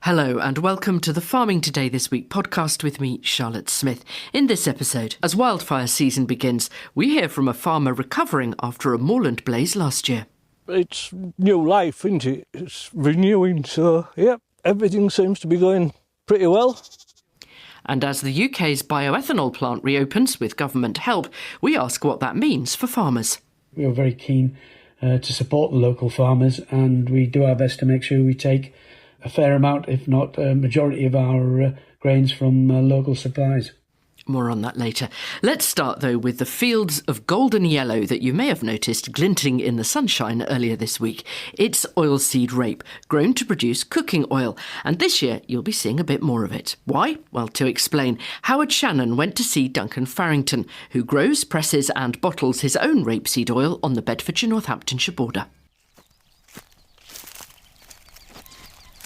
Hello and welcome to the Farming Today This Week podcast with me, Charlotte Smith. In this episode, as wildfire season begins, we hear from a farmer recovering after a moorland blaze last year. It's new life, isn't it? It's renewing, so everything seems to be going pretty well. And as the UK's bioethanol plant reopens with government help, we ask what that means for farmers. We are very keen to support the local farmers, and we do our best to make sure we take a fair amount, if not a majority of our grains from local supplies. More on that later. Let's start, though, with the fields of golden yellow that you may have noticed glinting in the sunshine earlier this week. It's oilseed rape, grown to produce cooking oil, and this year you'll be seeing a bit more of it. Why? Well, to explain, Howard Shannon went to see Duncan Farrington, who grows, presses and bottles his own rapeseed oil on the Bedfordshire-Northamptonshire border.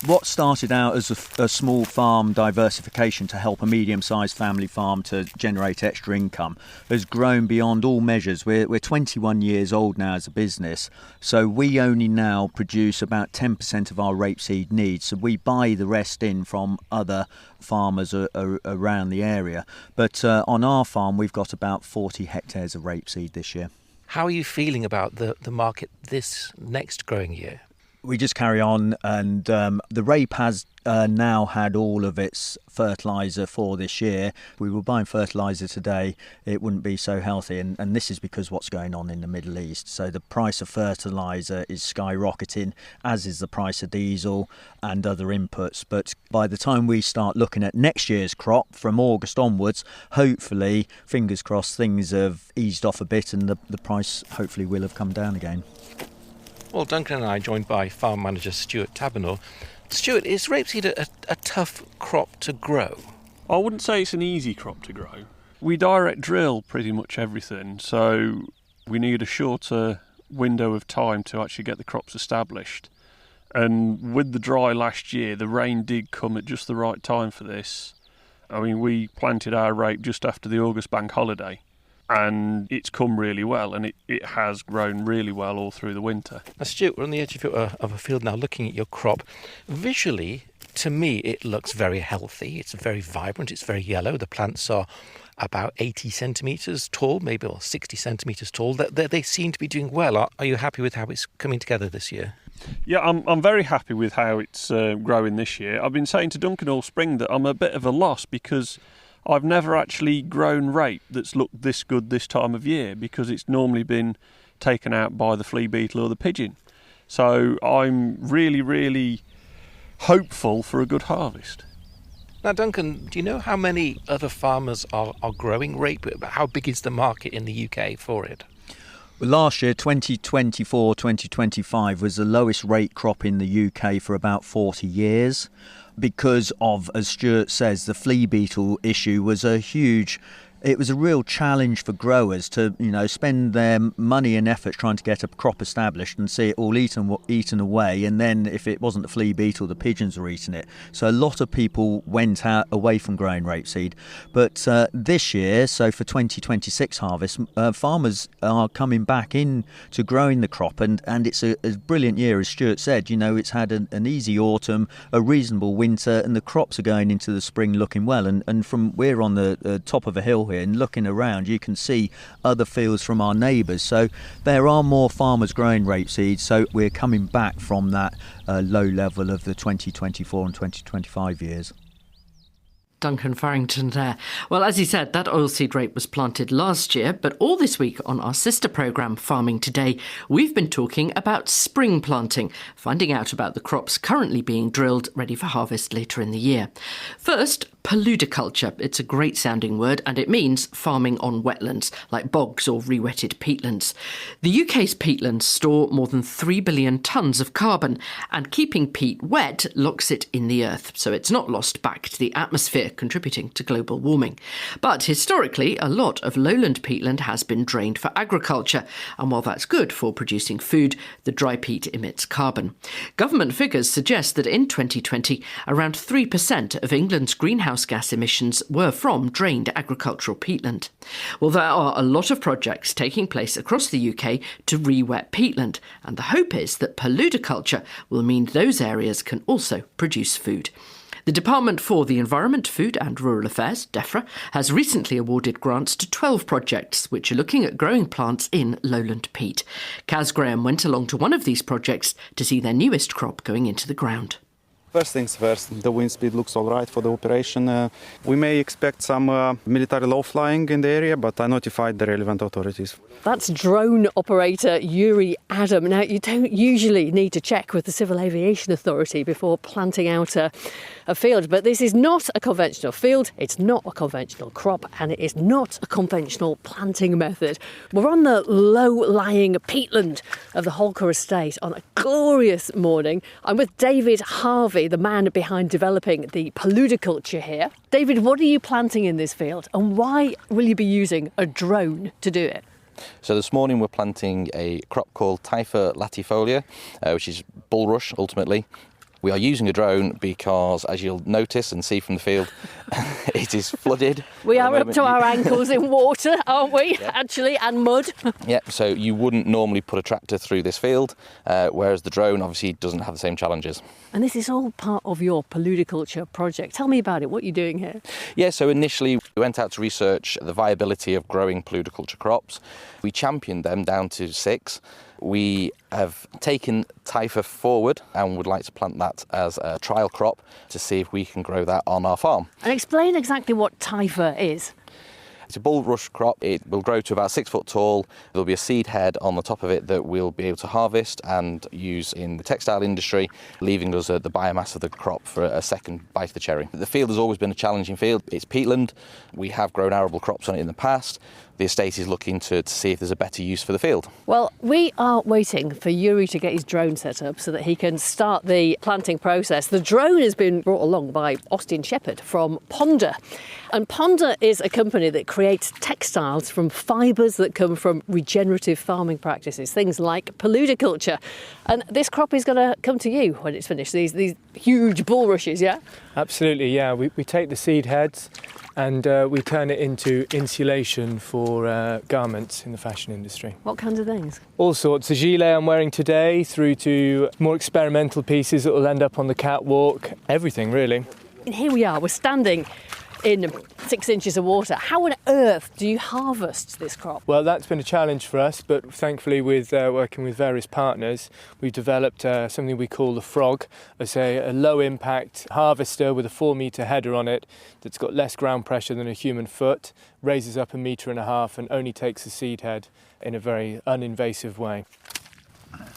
What started out as a small farm diversification to help a medium-sized family farm to generate extra income has grown beyond all measures. We're 21 years old now as a business, so we only now produce about 10% of our rapeseed needs. So we buy the rest in from other farmers around the area. But on our farm, we've got about 40 hectares of rapeseed this year. How are you feeling about the market this next growing year? We just carry on, and the rape has now had all of its fertiliser for this year. If we were buying fertiliser today, it wouldn't be so healthy, and this is because what's going on in the Middle East. So the price of fertiliser is skyrocketing, as is the price of diesel and other inputs. But by the time we start looking at next year's crop from August onwards, hopefully, fingers crossed, things have eased off a bit and the price hopefully will have come down again. Well, Duncan and I are joined by farm manager Stuart Taberner. Stuart, is rapeseed a tough crop to grow? I wouldn't say it's an easy crop to grow. We direct drill pretty much everything, so we need a shorter window of time to actually get the crops established. And with the dry last year, the rain did come at just the right time for this. I mean, we planted our rape just after the August bank holiday, and it's come really well, and it has grown really well all through the winter. Now, Stuart, we're on the edge of a field now looking at your crop. Visually, to me, it looks very healthy. It's very vibrant. It's very yellow. The plants are about 80 centimetres tall, maybe, or 60 centimetres tall. They seem to be doing well. Are you happy with how it's coming together this year? Yeah, I'm very happy with how it's growing this year. I've been saying to Duncan all spring that I'm a bit of a loss because I've never actually grown rape that's looked this good this time of year, because it's normally been taken out by the flea beetle or the pigeon. So I'm really, really hopeful for a good harvest. Now, Duncan, do you know how many other farmers are growing rape? How big is the market in the UK for it? Well, last year, 2024-2025, was the lowest rape crop in the UK for about 40 years. Because of, as Stuart says, the flea beetle issue was a real challenge for growers to, spend their money and effort trying to get a crop established and see it all eaten away. And then if it wasn't the flea beetle, the pigeons were eating it. So a lot of people went away from growing rapeseed. But this year, so for 2026 harvest, farmers are coming back in to growing the crop. And it's a brilliant year, as Stuart said. It's had an easy autumn, a reasonable winter, and the crops are going into the spring looking well. And from we're on the top of a hill here, and looking around you can see other fields from our neighbours, so there are more farmers growing rapeseed, so we're coming back from that low level of the 2024 and 2025 years. Duncan Farrington there. Well, as he said, that oilseed rape was planted last year, but all this week on our sister programme, Farming Today, we've been talking about spring planting, finding out about the crops currently being drilled, ready for harvest later in the year. First, paludiculture. It's a great sounding word, and it means farming on wetlands, like bogs or re-wetted peatlands. The UK's peatlands store more than 3 billion tonnes of carbon, and keeping peat wet locks it in the earth, so it's not lost back to the atmosphere, contributing to global warming. But historically, a lot of lowland peatland has been drained for agriculture, and while that's good for producing food, the dry peat emits carbon. Government figures suggest that in 2020, around 3% of England's greenhouse greenhouse gas emissions were from drained agricultural peatland. Well, there are a lot of projects taking place across the UK to re-wet peatland, and the hope is that paludiculture will mean those areas can also produce food. The Department for the Environment, Food and Rural Affairs, DEFRA, has recently awarded grants to 12 projects which are looking at growing plants in lowland peat. Caz Graham went along to one of these projects to see their newest crop going into the ground. First things first, the wind speed looks all right for the operation. We may expect some military low flying in the area, but I notified the relevant authorities. That's drone operator Yuri Adam. Now, you don't usually need to check with the Civil Aviation Authority before planting out a field, but this is not a conventional field, it's not a conventional crop, and it is not a conventional planting method. We're on the low-lying peatland of the Holker estate on a glorious morning. I'm with David Harvey, the man behind developing the paludiculture here. David, what are you planting in this field, and why will you be using a drone to do it? So this morning we're planting a crop called Typha latifolia, which is bulrush ultimately. We are using a drone because, as you'll notice and see from the field, it is flooded. We are up to our ankles in water, aren't we, actually, and mud. Yeah, so you wouldn't normally put a tractor through this field, whereas the drone obviously doesn't have the same challenges. And this is all part of your paludiculture project. Tell me about it, what are you doing here? Yeah, so initially we went out to research the viability of growing paludiculture crops. We championed them down to 6. We have taken Typha forward and would like to plant that as a trial crop to see if we can grow that on our farm. And explain exactly what Typha is. It's a bulrush crop. It will grow to about 6 foot tall. There'll be a seed head on the top of it that we'll be able to harvest and use in the textile industry, leaving us the biomass of the crop for a second bite of the cherry. The field has always been a challenging field. It's peatland. We have grown arable crops on it in the past. The estate is looking to see if there's a better use for the field. Well, we are waiting for Yuri to get his drone set up so that he can start the planting process. The drone has been brought along by Austin Shepherd from Ponder. And Ponder is a company that creates textiles from fibres that come from regenerative farming practices, things like paludiculture. And this crop is going to come to you when it's finished, these huge bulrushes, yeah? Absolutely, yeah. We take the seed heads and we turn it into insulation for garments in the fashion industry. What kinds of things? All sorts. The gilet I'm wearing today through to more experimental pieces that will end up on the catwalk. Everything, really. And here we are, we're standing in 6 inches of water. How on earth do you harvest this crop? Well, that's been a challenge for us, but thankfully with working with various partners, we've developed something we call the Frog, as a low-impact harvester with a 4-metre header on it that's got less ground pressure than a human foot, raises up 1.5 metres and only takes the seed head in a very uninvasive way.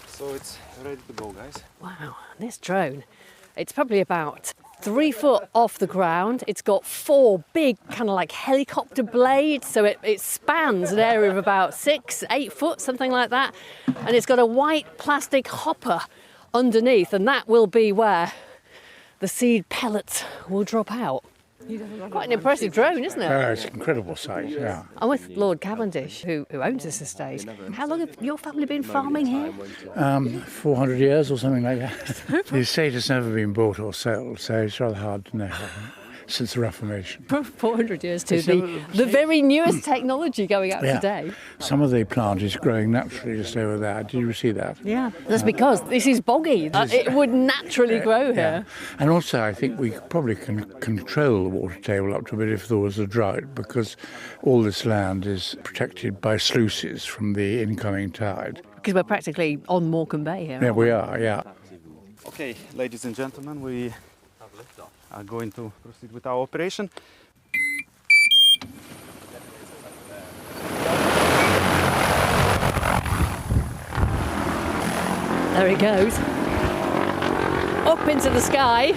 So it's ready to go, guys. Wow, this drone, it's probably about 3 foot off the ground. It's got 4 big kind of like helicopter blades, so it spans an area of about 6-8 foot, something like that. And it's got a white plastic hopper underneath, and that will be where the seed pellets will drop out. Quite an impressive drone, isn't it? It's an incredible sight, yeah. I'm with Lord Cavendish, who owns this estate. How long have your family been farming here? 400 years or something like that. The estate has never been bought or sold, so it's rather hard to know since the Reformation. 400 years to the very newest technology going out today. Some of the plant is growing naturally just over there. Did you see that? Yeah, that's because this is boggy. It would naturally grow here. And also I think we probably can control the water table up to a bit if there was a drought, because all this land is protected by sluices from the incoming tide. Because we're practically on Morecambe Bay here. Yeah, we are, yeah. Okay, ladies and gentlemen, we are going to proceed with our operation. There it goes. Up into the sky.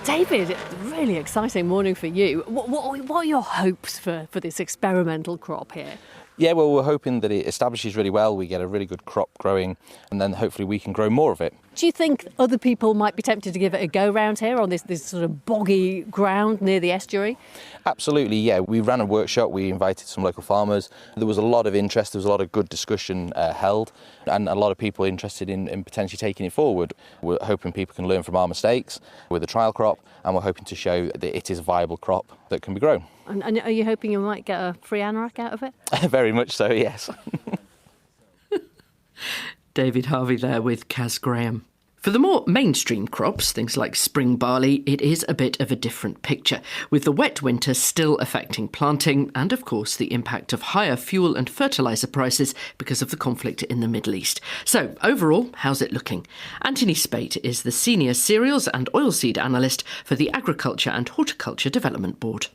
David, really exciting morning for you. What are your hopes for this experimental crop here? Yeah, well, we're hoping that it establishes really well, we get a really good crop growing, and then hopefully we can grow more of it. Do you think other people might be tempted to give it a go round here on this sort of boggy ground near the estuary? Absolutely, yeah. We ran a workshop, we invited some local farmers. There was a lot of interest, there was a lot of good discussion held, and a lot of people interested in potentially taking it forward. We're hoping people can learn from our mistakes with the trial crop, and we're hoping to show that it is a viable crop that can be grown. And are you hoping you might get a free anorak out of it? Very much so, yes. David Harvey there with Caz Graham. For the more mainstream crops, things like spring barley, it is a bit of a different picture, with the wet winter still affecting planting and, of course, the impact of higher fuel and fertiliser prices because of the conflict in the Middle East. So, overall, how's it looking? Anthony Spate is the Senior Cereals and Oilseed Analyst for the Agriculture and Horticulture Development Board.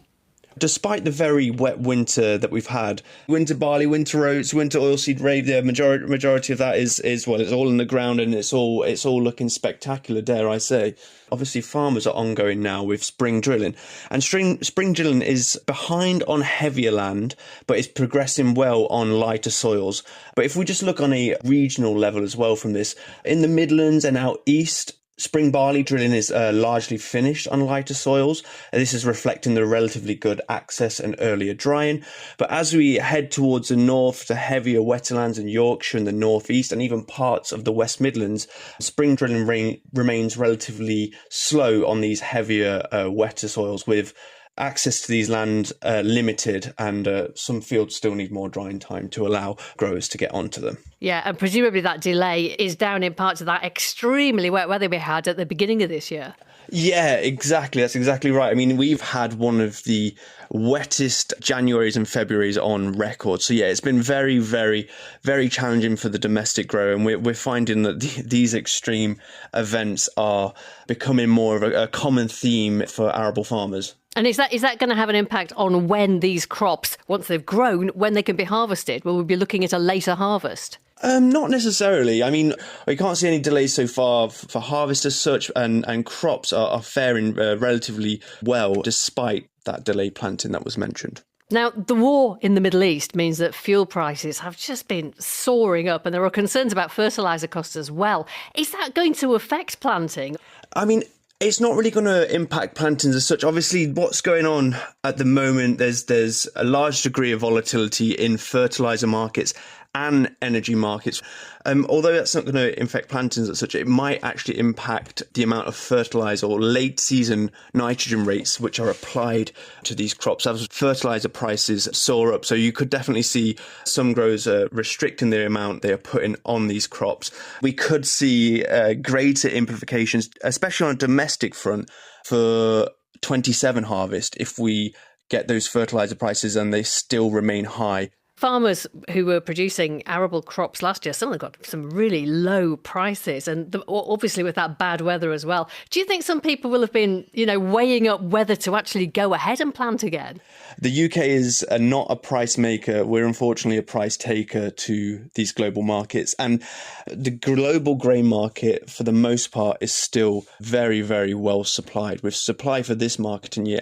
Despite the very wet winter that we've had, winter barley, winter oats, winter oilseed rape, the majority of that is well, it's all in the ground and it's all looking spectacular, dare I say. Obviously, farmers are ongoing now with spring drilling, and spring drilling is behind on heavier land, but it's progressing well on lighter soils. But if we just look on a regional level as well from this, in the Midlands and out east, spring barley drilling is largely finished on lighter soils. This is reflecting the relatively good access and earlier drying. But as we head towards the north, to heavier wetter lands in Yorkshire and the northeast, and even parts of the West Midlands, spring drilling remains relatively slow on these heavier, wetter soils, with access to these lands limited, and some fields still need more drying time to allow growers to get onto them. Yeah, and presumably that delay is down in parts of that extremely wet weather we had at the beginning of this year. Yeah, exactly. That's exactly right. I mean, we've had one of the wettest Januaries and Februaries on record. So, yeah, it's been very, very, very challenging for the domestic grower. And we're finding that these extreme events are becoming more of a common theme for arable farmers. And is that going to have an impact on when these crops, once they've grown, when they can be harvested? Will we be looking at a later harvest? Not necessarily. I mean, we can't see any delays so far for harvest as such, and crops are faring relatively well despite that delayed planting that was mentioned. Now, the war in the Middle East means that fuel prices have just been soaring up, and there are concerns about fertiliser costs as well. Is that going to affect planting? I mean, it's not really going to impact plantings as such. Obviously, what's going on at the moment, there's a large degree of volatility in fertiliser markets and energy markets. Although that's not going to affect plantings as such, it might actually impact the amount of fertiliser or late season nitrogen rates which are applied to these crops as fertiliser prices soar up. So you could definitely see some growers restricting the amount they are putting on these crops. We could see greater implications, especially on a domestic front, for 27 harvest if we get those fertiliser prices and they still remain high. Farmers who were producing arable crops last year suddenly got some really low prices, and obviously with that bad weather as well. Do you think some people will have been, weighing up whether to actually go ahead and plant again? The UK is not a price maker. We're unfortunately a price taker to these global markets. And the global grain market, for the most part, is still very, very well supplied, with supply for this marketing year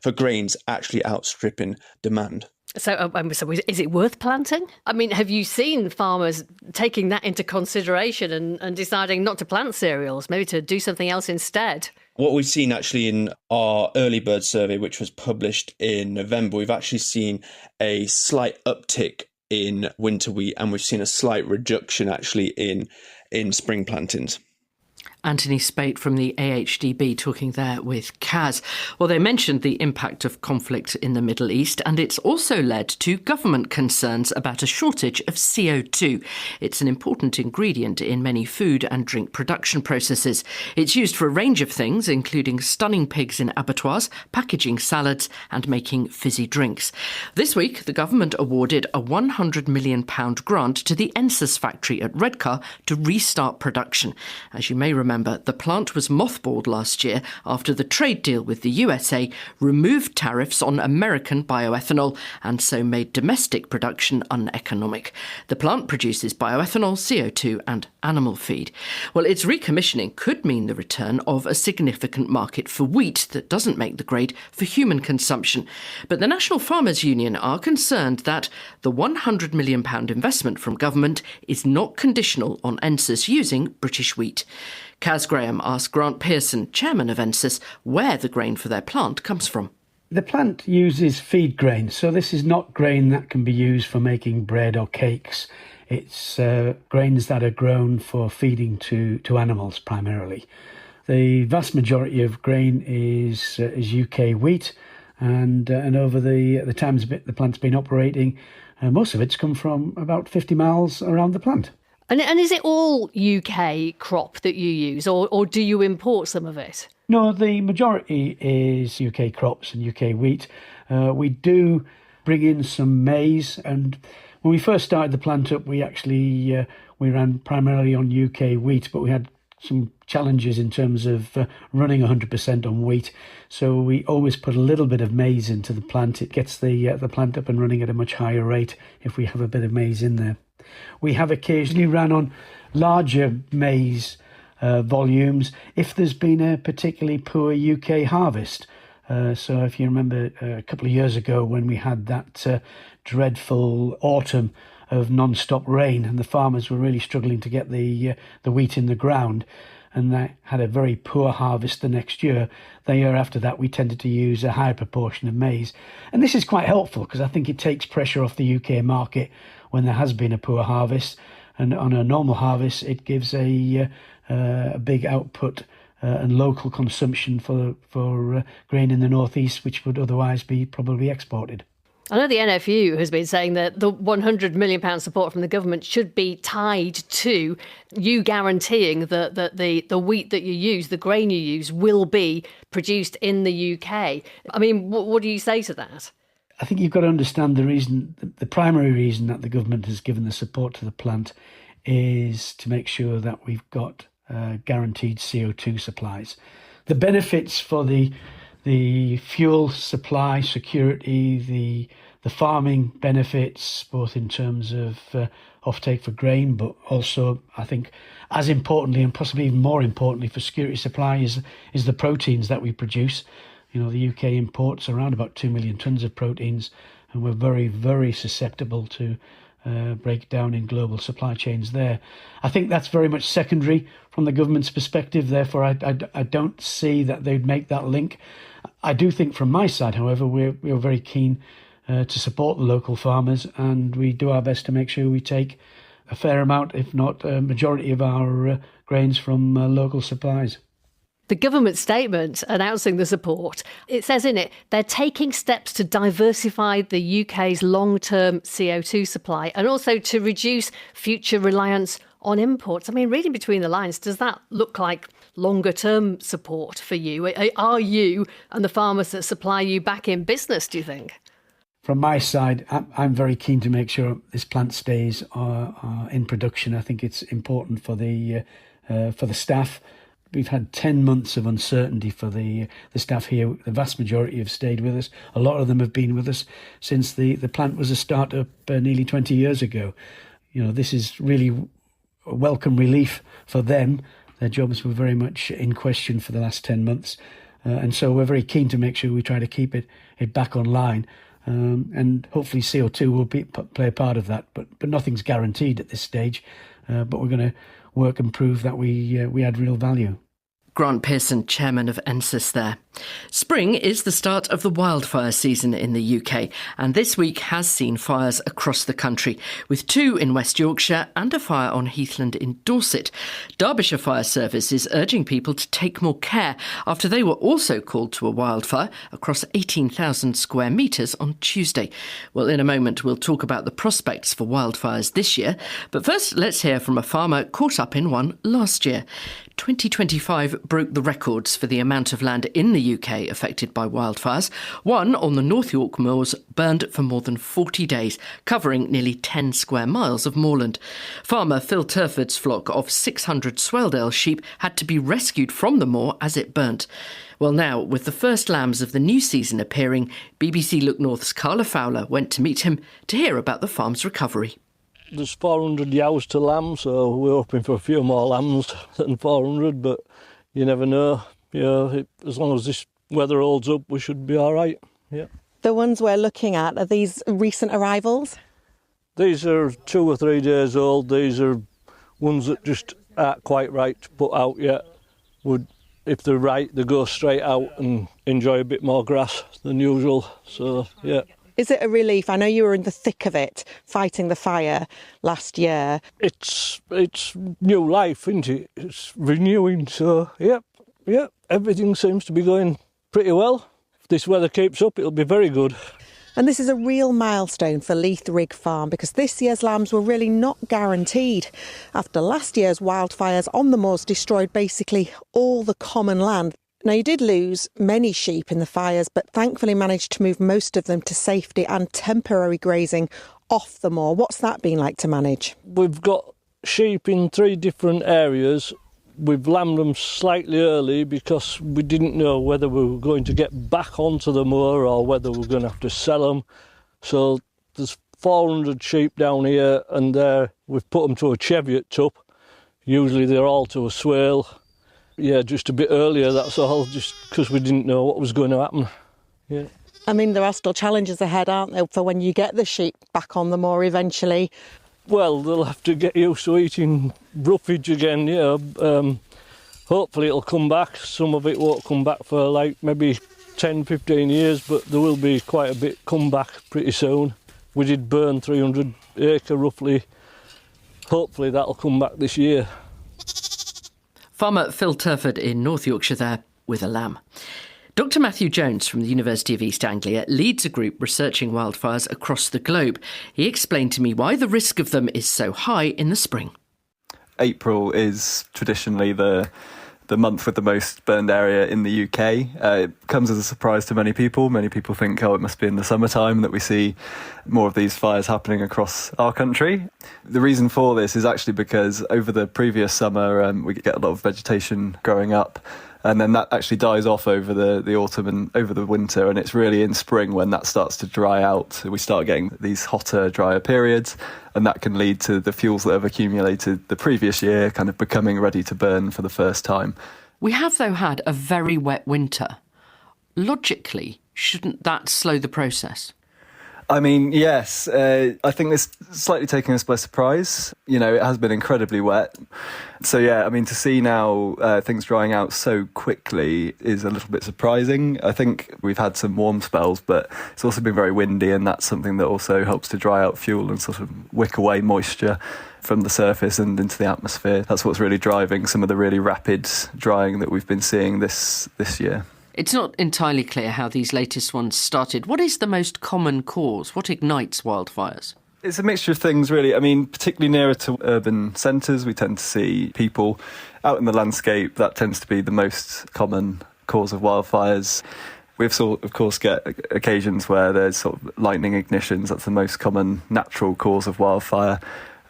for grains actually outstripping demand. So is it worth planting? I mean, have you seen farmers taking that into consideration and deciding not to plant cereals, maybe to do something else instead? What we've seen actually in our early bird survey, which was published in November, we've actually seen a slight uptick in winter wheat, and we've seen a slight reduction actually in spring plantings. Anthony Spate from the AHDB talking there with Caz. Well, they mentioned the impact of conflict in the Middle East, and it's also led to government concerns about a shortage of CO2. It's an important ingredient in many food and drink production processes. It's used for a range of things, including stunning pigs in abattoirs, packaging salads and making fizzy drinks. This week, the government awarded a £100 million grant to the Ensus factory at Redcar to restart production. As you may remember, remember, the plant was mothballed last year after the trade deal with the USA removed tariffs on American bioethanol and so made domestic production uneconomic. The plant produces bioethanol, CO2 and animal feed. Well, its recommissioning could mean the return of a significant market for wheat that doesn't make the grade for human consumption. But the National Farmers Union are concerned that the £100 million investment from government is not conditional on Ensus using British wheat. Caz Graham asked Grant Pearson, chairman of Ensus, where the grain for their plant comes from. The plant uses feed grain, so this is not grain that can be used for making bread or cakes. It's grains that are grown for feeding to animals primarily. The vast majority of grain is UK wheat, and over the times the plant's been operating, most of it's come from about 50 miles around the plant. And is it all UK crop that you use, or do you import some of it? No, the majority is UK crops and UK wheat. We do bring in some maize, and when we first started the plant up, we actually we ran primarily on UK wheat, but we had some challenges in terms of running 100% on wheat. So we always put a little bit of maize into the plant. It gets the plant up and running at a much higher rate if we have a bit of maize in there. We have occasionally ran on larger maize volumes if there's been a particularly poor UK harvest. So if you remember a couple of years ago when we had that dreadful autumn of non-stop rain and the farmers were really struggling to get the wheat in the ground, and they had a very poor harvest the next year. The year after that, we tended to use a higher proportion of maize. And this is quite helpful because I think it takes pressure off the UK market when there has been a poor harvest. And on a normal harvest, it gives a big output and local consumption for grain in the northeast, which would otherwise be probably exported. I know the NFU has been saying that the £100 million support from the government should be tied to you guaranteeing that the wheat that you use, the grain you use, will be produced in the UK. I mean, what do you say to that? I think you've got to understand the primary reason that the government has given the support to the plant is to make sure that we've got guaranteed CO2 supplies. The benefits for the fuel supply security, the farming benefits, both in terms of offtake for grain, but also I think as importantly and possibly even more importantly for security supply is the proteins that we produce. You know, the UK imports around about 2 million tonnes of proteins, and we're very, very susceptible to breakdown in global supply chains there. I think that's very much secondary from the government's perspective. Therefore, I don't see that they'd make that link. I do think from my side, however, we're very keen to support the local farmers, and we do our best to make sure we take a fair amount, if not a majority of our grains from local supplies. The government statement announcing the support, it says in it, they're taking steps to diversify the UK's long-term CO2 supply and also to reduce future reliance on imports. I mean, reading between the lines, does that look like longer-term support for you? Are you and the farmers that supply you back in business, do you think? From my side, I'm very keen to make sure this plant stays in production. I think it's important for the staff. We've had 10 months of uncertainty for the staff here. The vast majority have stayed with us. A lot of them have been with us since the plant was a start-up nearly 20 years ago. You know, this is really a welcome relief for them. Their jobs were very much in question for the last 10 months. And so we're very keen to make sure we try to keep it back online. And hopefully CO2 will play a part of that. But nothing's guaranteed at this stage. But we're going to work and prove that we add real value. Grant Pearson, chairman of Ensus there. Spring is the start of the wildfire season in the UK, and this week has seen fires across the country, with 2 in West Yorkshire and a fire on Heathland in Dorset. Derbyshire Fire Service is urging people to take more care after they were also called to a wildfire across 18,000 square metres on Tuesday. Well, in a moment we'll talk about the prospects for wildfires this year, but first let's hear from a farmer caught up in one last year. 2025 broke the records for the amount of land in the the UK affected by wildfires. One on the North York moors burned for more than 40 days, covering nearly 10 square miles of moorland. Farmer Phil Turford's flock of 600 Swaledale sheep had to be rescued from the moor as it burnt. Well, now, with the first lambs of the new season appearing, BBC Look North's Carla Fowler went to meet him to hear about the farm's recovery. There's 400 yows to lamb, so we're hoping for a few more lambs than 400, but you never know. As long as this weather holds up, we should be all right. Yeah. The ones we're looking at, are these recent arrivals? These are 2 or 3 days old. These are ones that just aren't quite right to put out yet. If they're right, they go straight out and enjoy a bit more grass than usual. So, yeah. Is it a relief? I know you were in the thick of it, fighting the fire last year. It's new life, isn't it? It's renewing, so, yeah, everything seems to be going pretty well. If this weather keeps up, it'll be very good. And this is a real milestone for Leith Rig Farm because this year's lambs were really not guaranteed. After last year's wildfires on the moors destroyed basically all the common land. Now, you did lose many sheep in the fires, but thankfully managed to move most of them to safety and temporary grazing off the moor. What's that been like to manage? We've got sheep in 3 different areas. We've lambed them slightly early because we didn't know whether we were going to get back onto the moor or whether we were going to have to sell them. So there's 400 sheep down here, and we've put them to a Cheviot tup. Usually they're all to a swale. Yeah, just a bit earlier, that's all, just because we didn't know what was going to happen. Yeah. I mean, there are still challenges ahead, aren't there, for when you get the sheep back on the moor eventually? Well, they'll have to get used to eating roughage again, hopefully it'll come back. Some of it won't come back for like maybe 10, 15 years, but there will be quite a bit come back pretty soon. We did burn 300 acre roughly. Hopefully that'll come back this year. Farmer Phil Turford in North Yorkshire there with a lamb. Dr Matthew Jones from the University of East Anglia leads a group researching wildfires across the globe. He explained to me why the risk of them is so high in the spring. April is traditionally the month with the most burned area in the UK. It comes as a surprise to many people. Many people think, it must be in the summertime that we see more of these fires happening across our country. The reason for this is actually because over the previous summer, we get a lot of vegetation growing up. And then that actually dies off over the autumn and over the winter. And it's really in spring when that starts to dry out. We start getting these hotter, drier periods. And that can lead to the fuels that have accumulated the previous year kind of becoming ready to burn for the first time. We have, though, had a very wet winter. Logically, shouldn't that slow the process? I mean, yes. I think this slightly taking us by surprise. It has been incredibly wet. So, to see now things drying out so quickly is a little bit surprising. I think we've had some warm spells, but it's also been very windy, and that's something that also helps to dry out fuel and sort of wick away moisture from the surface and into the atmosphere. That's what's really driving some of the really rapid drying that we've been seeing this year. It's not entirely clear how these latest ones started. What is the most common cause? What ignites wildfires? It's a mixture of things, really. I mean, particularly nearer to urban centres, we tend to see people out in the landscape. That tends to be the most common cause of wildfires. We've of course, get occasions where there's sort of lightning ignitions. That's the most common natural cause of wildfire.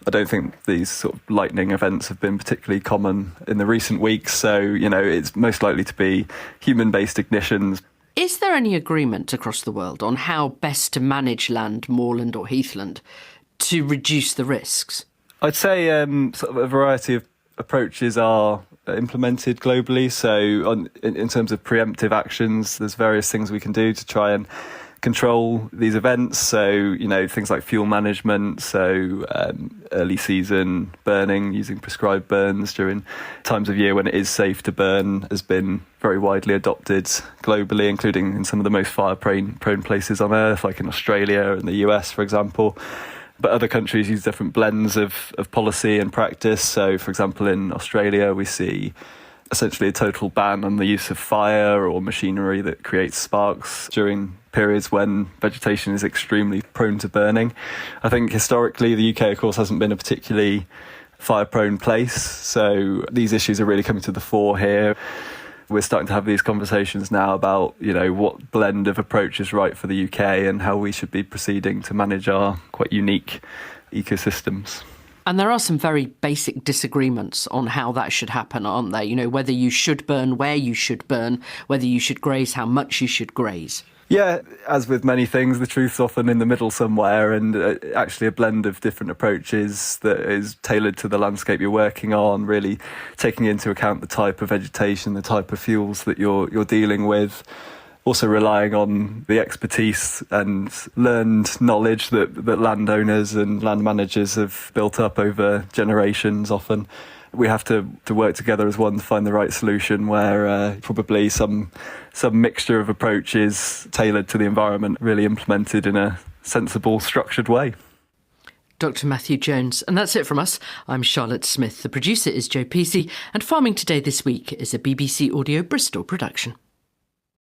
I don't think these sort of lightning events have been particularly common in the recent weeks. So, it's most likely to be human-based ignitions. Is there any agreement across the world on how best to manage land, moorland or heathland to reduce the risks? I'd say sort of a variety of approaches are implemented globally. So in terms of preemptive actions, there's various things we can do to try and control these events. So, things like fuel management, so early season burning, using prescribed burns during times of year when it is safe to burn has been very widely adopted globally, including in some of the most fire-prone places on Earth, like in Australia and the US, for example. But other countries use different blends of policy and practice. So, for example, in Australia, we see essentially a total ban on the use of fire or machinery that creates sparks during periods when vegetation is extremely prone to burning. I think historically the UK, of course, hasn't been a particularly fire-prone place, so these issues are really coming to the fore here. we're starting to have these conversations now about, what blend of approach is right for the UK and how we should be proceeding to manage our quite unique ecosystems. And there are some very basic disagreements on how that should happen, aren't there? Whether you should burn, where you should burn, whether you should graze, how much you should graze. Yeah, as with many things, the truth's often in the middle somewhere, and actually a blend of different approaches that is tailored to the landscape you're working on, really taking into account the type of vegetation, the type of fuels that you're dealing with. Also relying on the expertise and learned knowledge that landowners and land managers have built up over generations often. We have to work together as one to find the right solution where probably some mixture of approaches tailored to the environment, really implemented in a sensible, structured way. Dr. Matthew Jones. And that's it from us. I'm Charlotte Smith. The producer is Joe Pesey. And Farming Today this week is a BBC Audio Bristol production.